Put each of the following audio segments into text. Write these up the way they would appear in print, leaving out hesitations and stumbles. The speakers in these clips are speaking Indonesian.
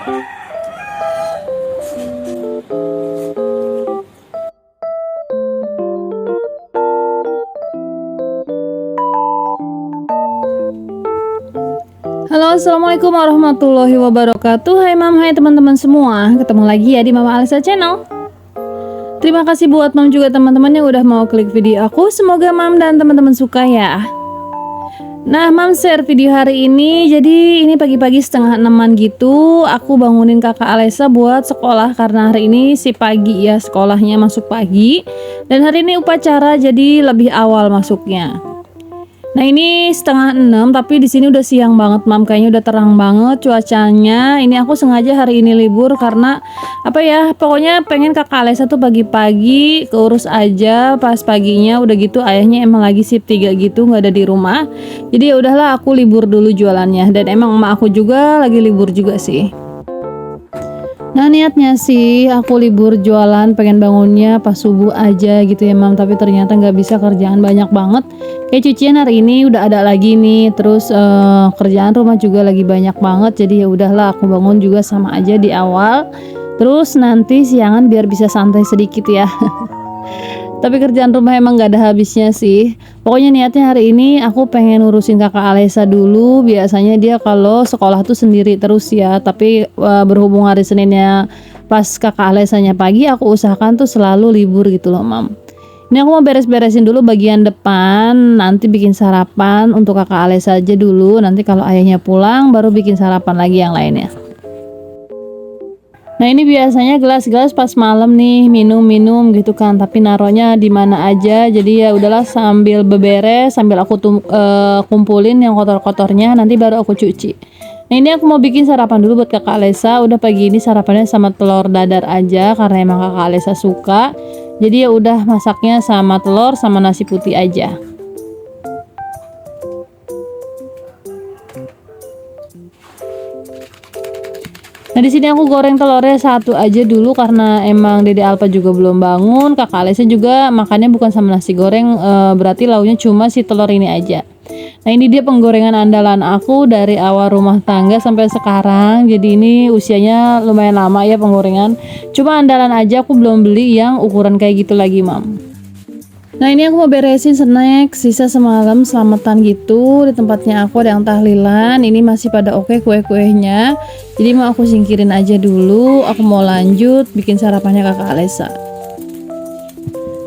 Halo, assalamualaikum warahmatullahi wabarakatuh. Hai mam, hai teman-teman semua. Ketemu lagi ya di Mama Alisa Channel. Terima kasih buat mam juga teman-teman yang udah mau klik video aku. Semoga mam dan teman-teman suka ya. Nah, mam share video hari ini. Jadi ini pagi-pagi setengah 6-an gitu, aku bangunin kakak Alisa buat sekolah karena hari ini si pagi ya, sekolahnya masuk pagi. Dan hari ini upacara jadi lebih awal masuknya. Nah, ini setengah 6 tapi di sini udah siang banget mam, kayaknya udah terang banget cuacanya. Ini aku sengaja hari ini libur karena apa ya, pokoknya pengen kakak Alisa tuh pagi-pagi keurus aja. Pas paginya udah gitu ayahnya emang lagi shift 3 gitu, nggak ada di rumah. Jadi ya udahlah aku libur dulu jualannya, dan emang emak aku juga lagi libur juga sih. Nah, niatnya sih aku libur jualan pengen bangunnya pas subuh aja gitu ya mam, tapi ternyata nggak bisa, kerjaan banyak banget. Kayak cucian hari ini udah ada lagi nih, terus kerjaan rumah juga lagi banyak banget. Jadi ya udahlah aku bangun juga sama aja di awal, terus nanti siangan biar bisa santai sedikit ya. Tapi kerjaan rumah emang gak ada habisnya sih. Pokoknya niatnya hari ini aku pengen urusin kakak Alisa dulu. Biasanya dia kalau sekolah tuh sendiri terus ya, tapi berhubung hari Seninnya pas kakak Alisanya pagi, aku usahakan tuh selalu libur gitu loh mam. Ini aku mau beres-beresin dulu bagian depan, nanti bikin sarapan untuk kakak Alisa aja dulu. Nanti kalau ayahnya pulang baru bikin sarapan lagi yang lainnya. Nah, ini biasanya gelas-gelas pas malam nih minum-minum gitu kan, tapi naruhnya di mana aja. Jadi ya udahlah sambil beberes, sambil aku kumpulin yang kotor-kotornya, nanti baru aku cuci. Nah, ini aku mau bikin sarapan dulu buat kakak Alisa. Udah pagi ini sarapannya sama telur dadar aja karena emang kakak Alisa suka. Jadi ya udah masaknya sama telur sama nasi putih aja. Nah, di sini aku goreng telurnya satu aja dulu karena emang Dede Alfa juga belum bangun. Kakak Alisa juga makannya bukan sama nasi goreng, berarti lauknya cuma si telur ini aja. Nah, ini dia penggorengan andalan aku dari awal rumah tangga sampai sekarang. Jadi ini usianya lumayan lama ya penggorengan. Cuma andalan aja, aku belum beli yang ukuran kayak gitu lagi mam. Nah, ini aku mau beresin snack sisa semalam selamatan gitu. Di tempatnya aku ada yang tahlilan. Ini masih pada oke kue-kuenya. Jadi mau aku singkirin aja dulu. Aku mau lanjut bikin sarapannya kakak Alisa.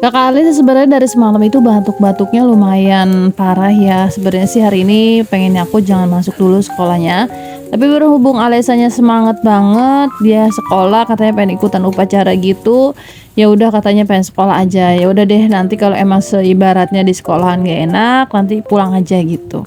Kakak Alisa sebenarnya dari semalam itu batuk-batuknya lumayan parah ya. Sebenarnya sih hari ini pengennya aku jangan masuk dulu sekolahnya. Tapi berhubung Alisanya semangat banget, dia sekolah katanya pengen ikutan upacara gitu. Ya udah katanya pengen sekolah aja. Ya udah deh, nanti kalau emang seibaratnya di sekolahan gak enak, nanti pulang aja gitu.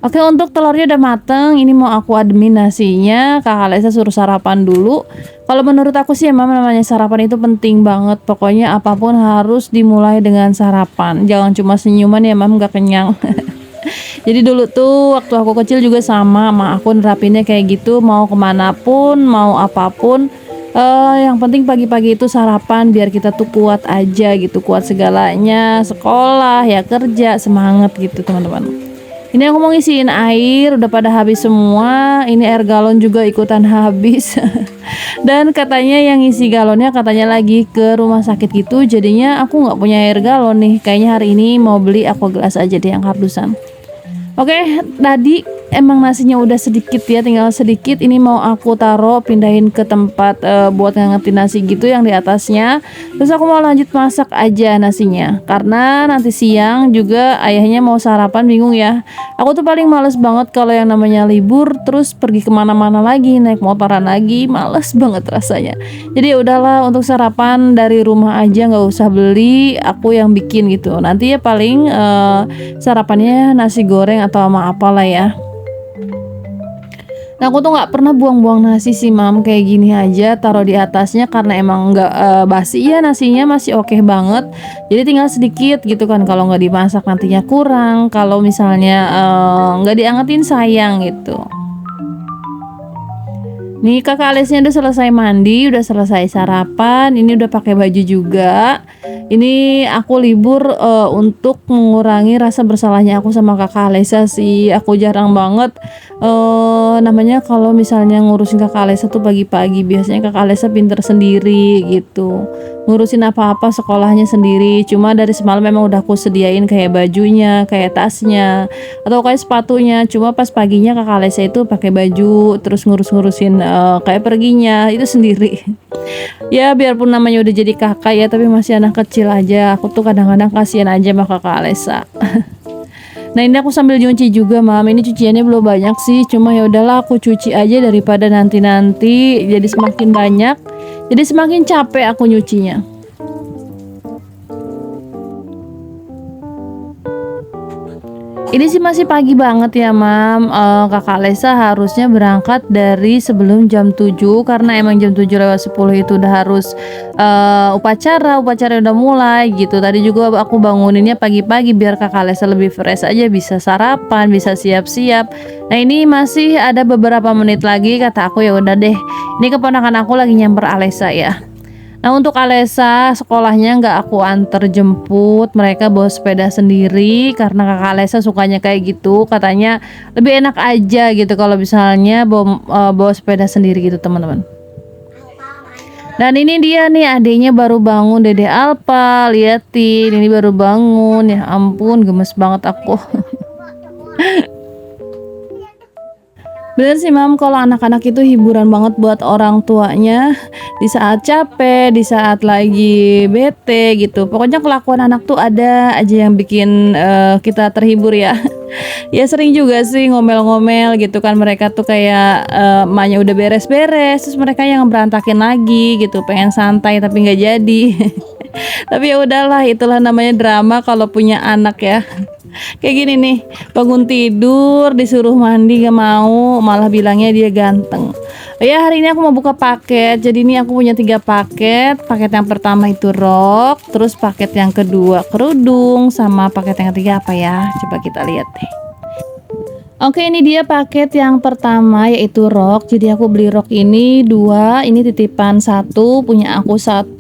Oke, untuk telurnya udah mateng. Ini mau aku ademin nasinya. Kakak Alisa suruh sarapan dulu. Kalau menurut aku sih emang namanya sarapan itu penting banget. Pokoknya apapun harus dimulai dengan sarapan. Jangan cuma senyuman ya mam, gak kenyang. Jadi dulu tuh waktu aku kecil juga sama aku nerapinnya kayak gitu, mau kemanapun, mau apapun, yang penting pagi-pagi itu sarapan biar kita tuh kuat aja gitu, kuat segalanya, sekolah ya, kerja, semangat gitu teman-teman. Ini aku mau ngisiin air, udah pada habis semua. Ini air galon juga ikutan habis. Dan katanya yang isi galonnya katanya lagi ke rumah sakit gitu, jadinya aku nggak punya air galon nih. Kayaknya hari ini mau beli aqua gelas aja deh yang kardusan. Oke, tadi emang nasinya udah sedikit ya, tinggal sedikit. Ini mau aku taruh, pindahin ke tempat buat ngangetin nasi gitu yang di atasnya. Terus aku mau lanjut masak aja nasinya, karena nanti siang juga ayahnya mau sarapan, bingung ya. Aku tuh paling males banget kalau yang namanya libur terus pergi kemana-mana lagi, naik motoran lagi, males banget rasanya. Jadi ya udahlah, untuk sarapan dari rumah aja, nggak usah beli, aku yang bikin gitu. Nanti ya paling sarapannya nasi goreng atau sama apalah ya. Nah, aku tuh nggak pernah buang-buang nasi sih mam, kayak gini aja taruh di atasnya karena emang nggak basi ya, nasinya masih oke banget. Jadi tinggal sedikit gitu kan, kalau nggak dimasak nantinya kurang, kalau misalnya nggak diangetin sayang gitu. Nih kakak Alisnya udah selesai mandi, udah selesai sarapan, ini udah pakai baju juga. Ini aku libur untuk mengurangi rasa bersalahnya aku sama Kakak Alesa sih. Aku jarang banget namanya kalau misalnya ngurusin Kakak Alesa tuh pagi-pagi. Biasanya Kakak Alesa pinter sendiri gitu. Ngurusin apa-apa sekolahnya sendiri. Cuma dari semalam memang udah aku sediain kayak bajunya, kayak tasnya, atau kayak sepatunya. Cuma pas paginya Kakak Alesa itu pakai baju terus ngurus-ngurusin kayak perginya itu sendiri. Ya biarpun namanya udah jadi kakak ya, tapi masih anak kecil aja. Aku tuh kadang-kadang kasihan aja sama Kakak Alesa. Nah ini aku sambil nyuci juga mam. Ini cuciannya belum banyak sih, cuma ya udahlah aku cuci aja daripada nanti-nanti jadi semakin banyak, jadi semakin capek aku nyucinya. Ini sih masih pagi banget ya mam. Kakak Lesa harusnya berangkat dari sebelum jam 7 karena emang jam 7 lewat 10 itu udah harus upacara udah mulai gitu. Tadi juga aku banguninnya pagi-pagi biar Kakak Lesa lebih fresh aja, bisa sarapan, bisa siap-siap. Nah ini masih ada beberapa menit lagi, kata aku ya udah deh, ini keponakan aku lagi nyamper Alesa ya. Nah untuk Alesa sekolahnya nggak aku antar jemput, mereka bawa sepeda sendiri karena Kakak Alesa sukanya kayak gitu, katanya lebih enak aja gitu kalau misalnya bawa sepeda sendiri gitu teman-teman. Dan ini dia nih adiknya baru bangun, Dede Alpa, liatin ini baru bangun, ya ampun gemes banget aku. Bener sih mam, kalau anak-anak itu hiburan banget buat orang tuanya di saat capek, di saat lagi bete gitu. Pokoknya kelakuan anak tuh ada aja yang bikin kita terhibur ya. Ya sering juga sih ngomel-ngomel gitu kan, mereka tuh kayak emaknya udah beres-beres, terus mereka yang berantakin lagi gitu, pengen santai tapi nggak jadi. Tapi ya udahlah, itulah namanya drama kalau punya anak ya. Kayak gini nih, bangun tidur disuruh mandi gak mau, malah bilangnya dia ganteng. Ya hari ini aku mau buka paket. Jadi ini aku punya 3 paket. Paket yang pertama itu rok, terus paket yang kedua kerudung, sama paket yang ketiga apa ya, coba kita lihat deh. Oke, ini dia paket yang pertama yaitu rok. Jadi aku beli rok ini 2, ini titipan 1, punya aku 1.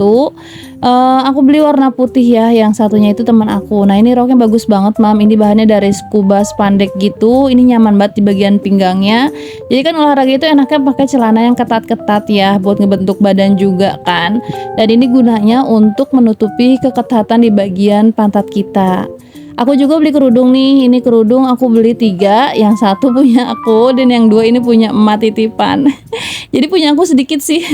Aku beli warna putih ya, yang satunya itu teman aku. Nah ini roknya bagus banget mam, ini bahannya dari scuba spandex gitu. Ini nyaman banget di bagian pinggangnya. Jadi kan olahraga itu enaknya pakai celana yang ketat-ketat ya, buat ngebentuk badan juga kan. Dan ini gunanya untuk menutupi keketatan di bagian pantat kita. Aku juga beli kerudung nih, ini kerudung aku beli 3, yang 1 punya aku dan yang 2 ini punya emak titipan. Jadi punya aku sedikit sih,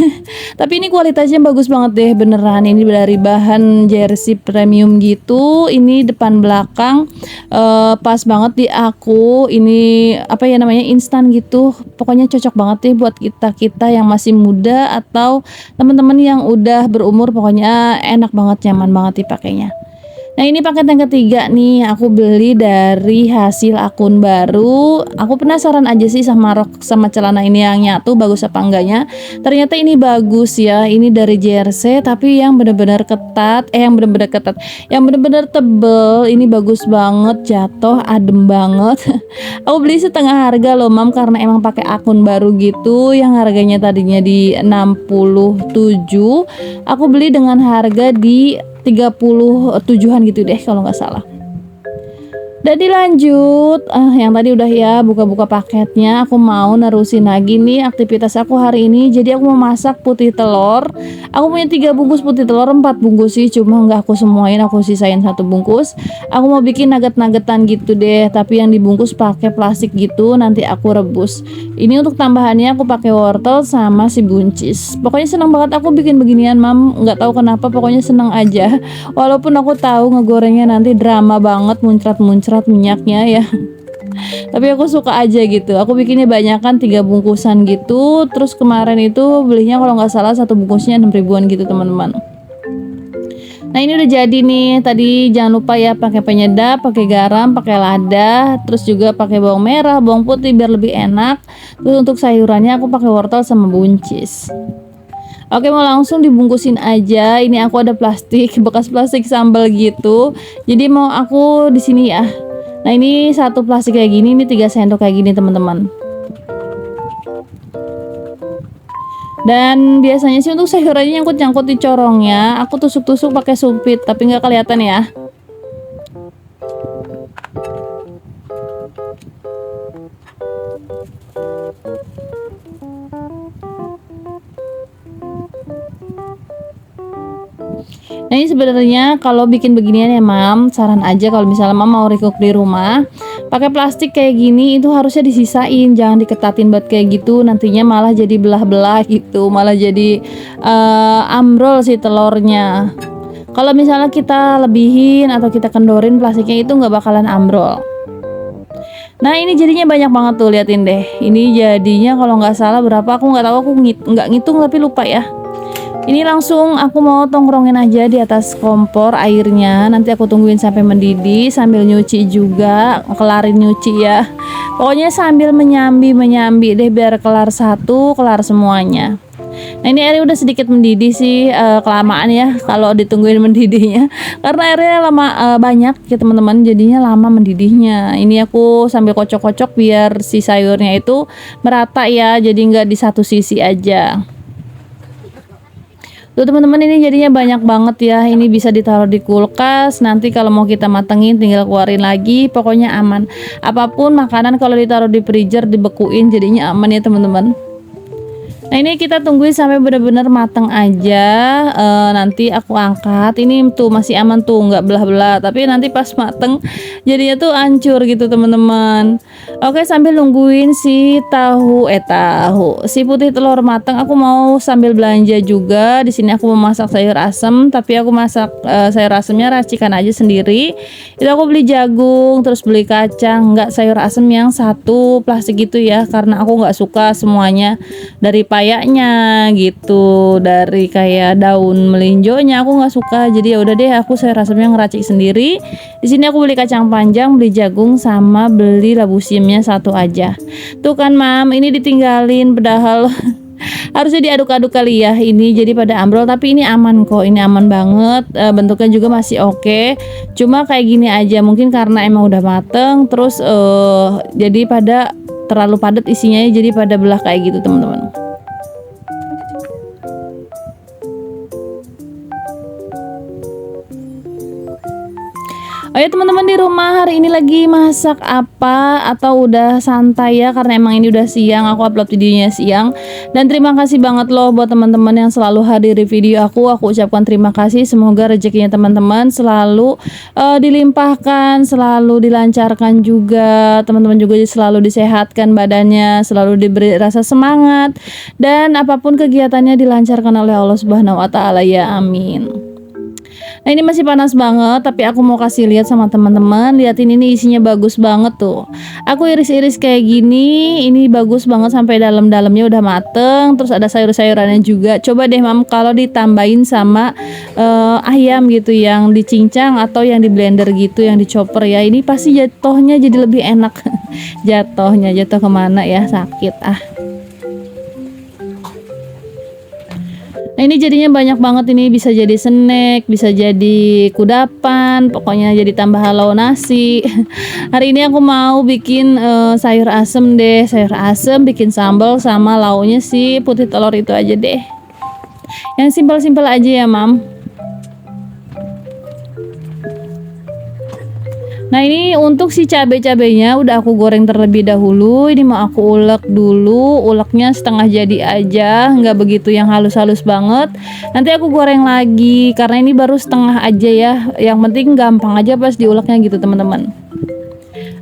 tapi ini kualitasnya bagus banget deh beneran. Ini dari bahan jersey premium gitu, ini depan belakang pas banget di aku. Ini apa ya namanya, instan gitu, pokoknya cocok banget deh buat kita yang masih muda atau teman-teman yang udah berumur, pokoknya enak banget, nyaman banget dipakainya. Nah ini paket yang ketiga nih, aku beli dari hasil akun baru. Aku penasaran aja sih sama rok sama celana ini yang nyatu bagus apa enggaknya. Ternyata ini bagus ya, ini dari jersey tapi yang bener-bener ketat, yang bener-bener tebel. Ini bagus banget, jatuh adem banget. Aku beli setengah harga loh mam, karena emang pakai akun baru gitu, yang harganya tadinya di 67, aku beli dengan harga di 37-an gitu deh kalau nggak salah. Jadi lanjut, yang tadi udah ya buka-buka paketnya. Aku mau nerusin lagi nih aktivitas aku hari ini. Jadi aku mau masak putih telur. Aku punya 3 bungkus putih telur, 4 bungkus sih, cuma nggak aku semuain, aku sisain 1 bungkus. Aku mau bikin nugget-nuggetan gitu deh, tapi yang dibungkus pakai plastik gitu, nanti aku rebus. Ini untuk tambahannya aku pakai wortel sama si buncis. Pokoknya seneng banget aku bikin beginian mam, nggak tahu kenapa, pokoknya seneng aja. Walaupun aku tahu ngegorengnya nanti drama banget, muncrat-muncrat minyaknya ya. Tapi aku suka aja gitu. Aku bikinnya banyak kan, 3 bungkusan gitu. Terus kemarin itu belinya kalau nggak salah 1 bungkusnya 6 ribuan gitu teman-teman. Nah ini udah jadi nih. Tadi jangan lupa ya pakai penyedap, pakai garam, pakai lada, terus juga pakai bawang merah, bawang putih biar lebih enak. Terus untuk sayurannya aku pakai wortel sama buncis. Oke, mau langsung dibungkusin aja. Ini aku ada plastik, bekas plastik sambal gitu. Jadi mau aku di sini ya. Nah ini 1 plastik kayak gini, ini 3 sendok kayak gini teman-teman. Dan biasanya sih untuk sayurannya nyangkut-nyangkut di corongnya, aku tusuk-tusuk pakai sumpit, tapi nggak kelihatan ya. Nah ini sebenarnya kalau bikin beginian ya mam, saran aja kalau misalnya mam mau recook di rumah, pakai plastik kayak gini itu harusnya disisain, jangan diketatin buat kayak gitu, nantinya malah jadi belah-belah gitu, malah jadi ambrol si telurnya. Kalau misalnya kita lebihin atau kita kendorin plastiknya itu nggak bakalan ambrol. Nah ini jadinya banyak banget tuh, liatin deh. Ini jadinya kalau nggak salah berapa, aku nggak tahu, aku nggak ngitung tapi lupa ya. Ini langsung aku mau tongkrongin aja di atas kompor airnya. Nanti aku tungguin sampai mendidih sambil nyuci juga, kelarin nyuci ya. Pokoknya sambil menyambi deh biar kelar satu, kelar semuanya. Nah ini airnya udah sedikit mendidih sih, kelamaan ya kalau ditungguin mendidihnya. Karena airnya lama banyak ya teman-teman, jadinya lama mendidihnya. Ini aku sambil kocok-kocok biar si sayurnya itu merata ya, jadi nggak di satu sisi aja. Tuh teman-teman, ini jadinya banyak banget ya. Ini bisa ditaruh di kulkas. Nanti kalau mau kita matengin tinggal keluarin lagi. Pokoknya aman. Apapun makanan kalau ditaruh di freezer dibekuin jadinya aman ya teman-teman. Nah ini kita tungguin sampai benar-benar matang aja. Nanti aku angkat. Ini tuh masih aman tuh, nggak belah-belah. Tapi nanti pas mateng jadinya tuh hancur gitu teman-teman. Oke, sambil nungguin si si putih telur matang, aku mau sambil belanja juga. Di sini aku mau masak sayur asem, tapi aku masak sayur asemnya racikan aja sendiri. Itu aku beli jagung, terus beli kacang, nggak sayur asem yang satu plastik gitu ya, karena aku nggak suka semuanya dari payaknya gitu, dari kayak daun melinjonya aku nggak suka. Jadi ya udah deh, aku sayur asemnya ngeracik sendiri. Di sini aku beli kacang panjang, beli jagung, sama beli labu siamnya satu aja. Tuh kan mam, ini ditinggalin padahal harusnya diaduk-aduk kali ya, ini jadi pada ambrol. Tapi ini aman kok, ini aman banget. Bentuknya juga masih oke. Cuma kayak gini aja, mungkin karena emang udah mateng, terus jadi pada terlalu padat isinya, jadi pada belah kayak gitu teman-teman. Oh ya teman-teman, di rumah hari ini lagi masak apa atau udah santai ya, karena emang ini udah siang, aku upload videonya siang. Dan terima kasih banget loh buat teman-teman yang selalu hadir di video aku ucapkan terima kasih. Semoga rezekinya teman-teman selalu dilimpahkan, selalu dilancarkan juga, teman-teman juga selalu disehatkan badannya, selalu diberi rasa semangat, dan apapun kegiatannya dilancarkan oleh Allah Subhanahu wa taala ya, amin. Nah ini masih panas banget, tapi aku mau kasih lihat sama teman-teman. Liatin, ini isinya bagus banget tuh. Aku iris-iris kayak gini, ini bagus banget sampai dalam-dalamnya udah mateng. Terus ada sayur-sayurannya juga. Coba deh mam kalau ditambahin sama ayam gitu yang dicincang atau yang di blender gitu, yang dichopper ya. Ini pasti jatuhnya jadi lebih enak. Jatuh kemana ya, sakit ah. Nah ini jadinya banyak banget, ini bisa jadi snack, bisa jadi kudapan, pokoknya jadi tambah halau nasi. Hari ini aku mau bikin sayur asem deh, sayur asem bikin sambal sama launya si putih telur itu aja deh. Yang simpel-simpel aja ya mam. Nah ini untuk si cabai-cabainya udah aku goreng terlebih dahulu. Ini mau aku ulek dulu, uleknya setengah jadi aja, nggak begitu yang halus-halus banget. Nanti aku goreng lagi karena ini baru setengah aja ya. Yang penting gampang aja pas diuleknya gitu teman-teman.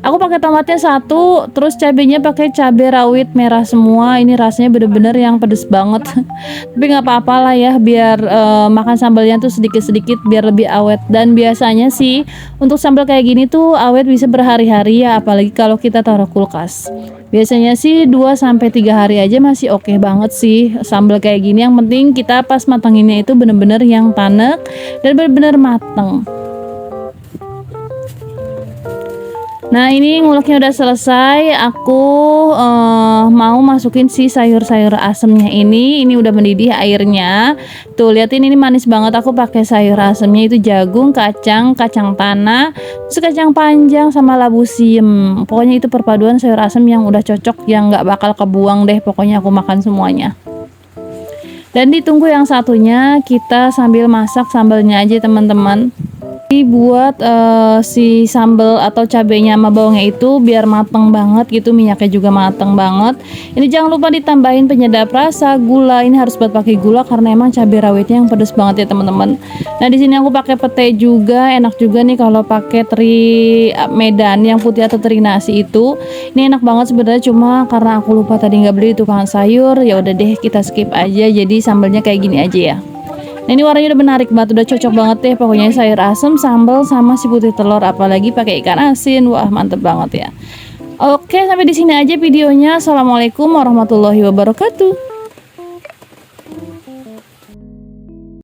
Aku pakai tomatnya satu, terus cabenya pakai cabai rawit merah semua. Ini rasanya bener-bener yang pedes banget. Tapi nggak apa-apa lah ya, biar makan sambalnya tuh sedikit-sedikit biar lebih awet. Dan biasanya sih untuk sambal kayak gini tuh awet bisa berhari-hari ya, apalagi kalau kita taruh kulkas. Biasanya sih 2-3 hari aja masih oke banget sih sambal kayak gini. Yang penting kita pas matanginnya itu bener-bener yang tanek dan bener-bener mateng. Nah ini nguleknya udah selesai. Aku mau masukin si sayur-sayur asemnya ini. Ini udah mendidih airnya. Tuh liatin, ini manis banget. Aku pakai sayur asemnya itu jagung, kacang tanah, terus kacang panjang sama labu siam. Pokoknya itu perpaduan sayur asem yang udah cocok, yang nggak bakal kebuang deh. Pokoknya aku makan semuanya. Dan ditunggu yang satunya, kita sambil masak sambalnya aja teman-teman. Buat si sambal atau cabenya sama bawangnya itu biar mateng banget gitu, minyaknya juga mateng banget. Ini jangan lupa ditambahin penyedap rasa, gula. Ini harus buat pakai gula karena emang cabai rawitnya yang pedas banget ya teman-teman. Nah di sini aku pakai pete juga, enak juga nih kalau pakai teri Medan yang putih atau teri nasi itu. Ini enak banget sebenarnya, cuma karena aku lupa tadi nggak beli di tukang sayur, ya udah deh kita skip aja. Jadi sambalnya kayak gini aja ya. Nah ini warnanya udah menarik banget, udah cocok banget deh pokoknya sayur asem, sambal sama si putih telur, apalagi pakai ikan asin. Wah, mantep banget ya. Oke, sampai di sini aja videonya. Assalamualaikum warahmatullahi wabarakatuh.